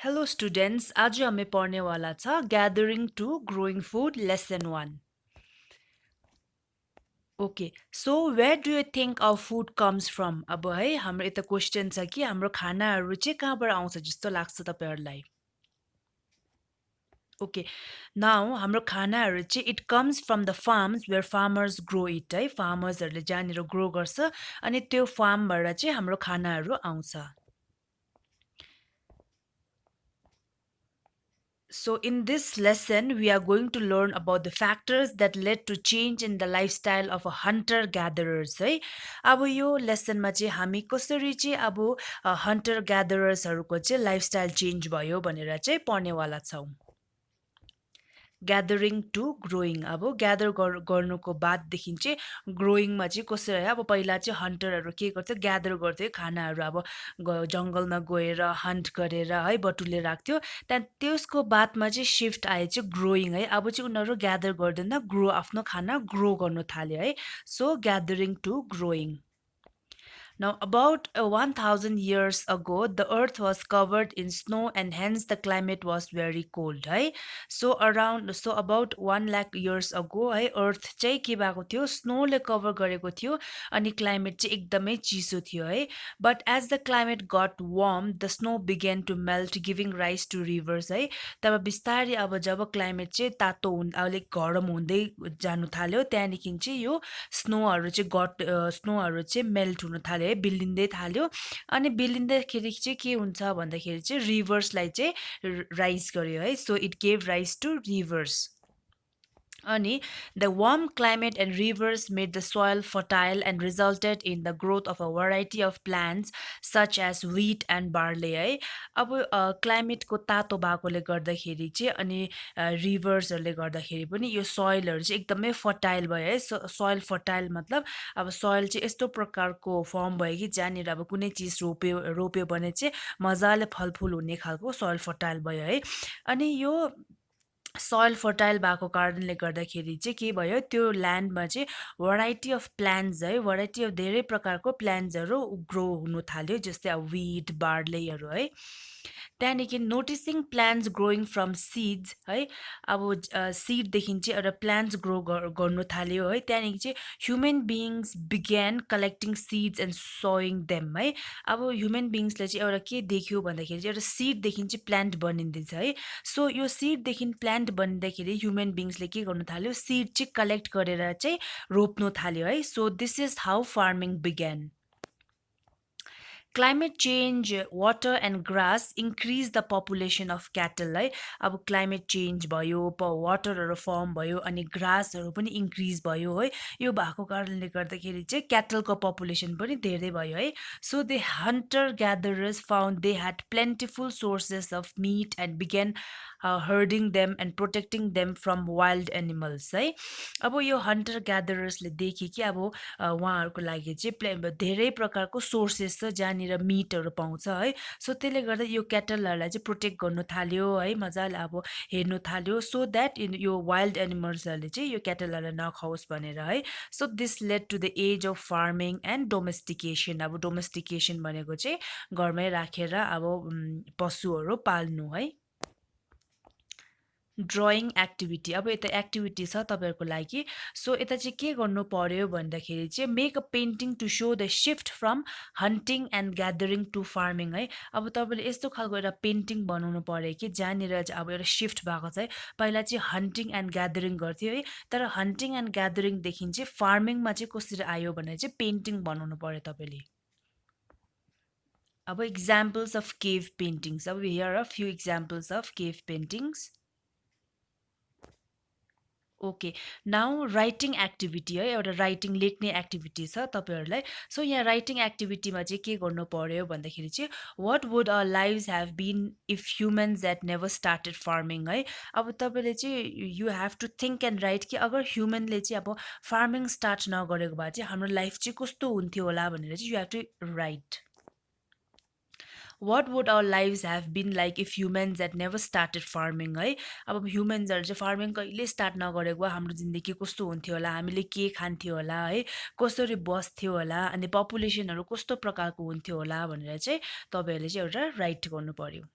Hello students, आज हमें पढ़ने वाला था gathering to growing food lesson 1। Okay, so where do you think our food comes from? अब है हाम्रो यता क्वेसन छ कि हाम्रो खानाहरू चाहिँ कहाँबाट आउँछ जस्तो लाग्छ तपाईँहरूलाई? ओके, नाउ हाम्रो खानाहरू चाहिँ it comes from the farms where farmers grow it है। फार्मर्सहरूले जहाँनिर ग्रो गर्छ अनि त्यो फार्मबाट चाहिँ हाम्रो खानाहरू आउँछ। So, in this lesson, we are going to learn about the factors that led to change in the lifestyle of a hunter-gatherers है। अब यो लेसनमा चाहिँ हामी कसरी चाहिँ अब हन्टर ग्यादरर्सहरूको चाहिँ लाइफस्टाइल चेन्ज भयो भनेर चाहिँ पढ्नेवाला छौँ। ग्यादरिङ टु ग्रोइङ, अब ग्यादर गर्नुको बाददेखि चाहिँ ग्रोइङमा चाहिँ कसरी है। अब पहिला चाहिँ हन्टरहरू के गर्थ्यो, ग्यादर गर्थ्यो खानाहरू, अब जङ्गलमा गएर हन्ट गरेर है बटुलेर राख्थ्यो। त्यहाँदेखि त्यसको बादमा चाहिँ शिफ्ट आयो चाहिँ ग्रोइङ है। अब चाहिँ उनीहरू ग्यादर गर्दैन, आफ्नो खाना ग्रो गर्नु थाल्यो है। So gathering to growing. Now, about 1000 years ago, the earth was covered in snow and hence the climate was very cold. है so about 1 lakh years ago है earth चाहिँ के भएको थियो, स्नोले कभर गरेको थियो अनि क्लाइमेट चाहिँ एकदमै चिसो थियो है। But as the climate got warm, the snow began to melt, giving rise to rivers है। तब बिस्तारै अब जब क्लाइमेट चाहिँ तातो अलिक गरम हुँदै जानु थाल्यो त्यहाँदेखि चाहिँ यो स्नोहरू चाहिँ मेल्ट हुन थाल्यो है, बिल्लिँदै थाल्यो। अनि बिल्लिँदाखेरि चाहिँ के हुन्छ भन्दाखेरि चाहिँ रिभर्सलाई चाहिँ राइज गर्यो है। So it gave rise to rivers. अनि the warm climate and rivers made the soil fertile and resulted in the growth of a variety of plants such as wheat and barley है। अब क्लाइमेटको तातो भएकोले गर्दाखेरि चाहिँ अनि रिभर्सहरूले गर्दाखेरि पनि यो सोइलहरू चाहिँ एकदमै फर्टाइल भयो है। सोइल फर्टाइल मतलब अब सोइल चाहिँ यस्तो प्रकारको फर्म भयो कि जहाँनिर अब कुनै चिज रोप्यो भने चाहिँ मजाले फलफुल हुने खालको सोइल फर्टाइल भयो है। अनि यो सोइल फर्टाइल भएको कारणले गर्दाखेरि चाहिँ के भयो, त्यो ल्यान्डमा चाहिँ भराइटी अफ प्लान्ट्स है, भराइटी अफ धेरै प्रकारको प्लान्ट्सहरू ग्रो हुनु थाल्यो, जस्तै अब विट बार्लेहरू है। त्यहाँदेखि noticing plants growing from seeds है। अब सिडदेखि चाहिँ एउटा प्लान्ट्स ग्रो गर्नु थाल्यो है। त्यहाँदेखि चाहिँ ह्युमन बिइङ्स बिग्यान collecting seeds and showing them है। अब ह्युमन बिइङ्सले चाहिँ एउटा के देख्यो भन्दाखेरि चाहिँ एउटा सिडदेखि चाहिँ प्लान्ट बनिँदैछ है। सो यो सिडदेखि प्लान्ट बन्दाखेरि ह्युमन बिइङ्सले के गर्नु थाल्यो, सिड चाहिँ कलेक्ट गरेर चाहिँ रोप्नु थाल्यो है। So this is how farming बिग्यान। Climate change, water and grass increase the population of cattle है। अब क्लाइमेट चेन्ज भयो, वाटरहरू फर्म भयो अनि ग्रासहरू पनि इन्क्रिज भयो है। यो भएको कारणले गर्दाखेरि चाहिँ क्याटलको पपुलेसन पनि धेरै भयो है। So the hunter gatherers found they had plentiful sources of meat and began herding them and protecting them from wild animals है। अब यो हन्टर ग्यादरर्सले देखे कि अब उहाँहरूको लागि चाहिँ धेरै प्रकारको सोर्सेस छ जहाँनिर मिटहरू पाउँछ है। सो त्यसले गर्दा यो क्याटलहरूलाई चाहिँ प्रोटेक्ट गर्नु थाल्यो है, मजाले अब हेर्नु थाल्यो, सो द्याट यो वाइल्ड एनिमल्सहरूले चाहिँ यो क्याटलहरूलाई नखाओस् भनेर है। So this led to the age of farming and domestication. अब डोमेस्टिकेसन भनेको चाहिँ घरमै राखेर अब पशुहरू पाल्नु है। ड्रइङ एक्टिभिटी, अब यता एक्टिभिटी छ तपाईँहरूको लागि। सो यता चाहिँ के गर्नु पर्यो भन्दाखेरि चाहिँ make a painting to show the shift from hunting and gathering to farming है। अब तपाईँले यस्तो खालको एउटा पेन्टिङ बनाउनु पर्यो कि जहाँनिर चाहिँ अब एउटा सिफ्ट भएको छ है। पहिला चाहिँ हन्टिङ एन्ड ग्यादरिङ गर्थ्यो है, तर हन्टिङ एन्ड ग्यादरिङदेखि चाहिँ फार्मिङमा चाहिँ कसरी आयो भनेर चाहिँ पेन्टिङ बनाउनु पर्यो तपाईँले। अब इक्जाम्पल्स अफ केभ पेन्टिङ्स, अब here are few examples of cave paintings. Okay, now writing activity है, एउटा राइटिङ लेख्ने एक्टिभिटी छ तपाईँहरूलाई। सो यहाँ राइटिङ एक्टिभिटीमा चाहिँ के गर्नु पर्यो भन्दाखेरि चाहिँ what would our lives have been if humans that never started farming है। अब तपाईँले चाहिँ you have to think and write कि अगर ह्युमनले चाहिँ अब फार्मिङ स्टार्ट नगरेको भए चाहिँ हाम्रो लाइफ चाहिँ कस्तो हुन्थ्यो होला भनेर चाहिँ you have to write. What would our lives have been like if humans that never started farming है। अब ह्युमन्सहरू चाहिँ फार्मिङ कहिले स्टार्ट नगरेको भए हाम्रो जिन्दगी कस्तो हुन्थ्यो होला, हामीले के खान्थ्यो होला है, कसरी बस्थ्यो होला, अनि पपुलेसनहरू कस्तो प्रकारको हुन्थ्यो होला भनेर चाहिँ तपाईँहरूले चाहिँ एउटा राइट गर्नु पर्यो।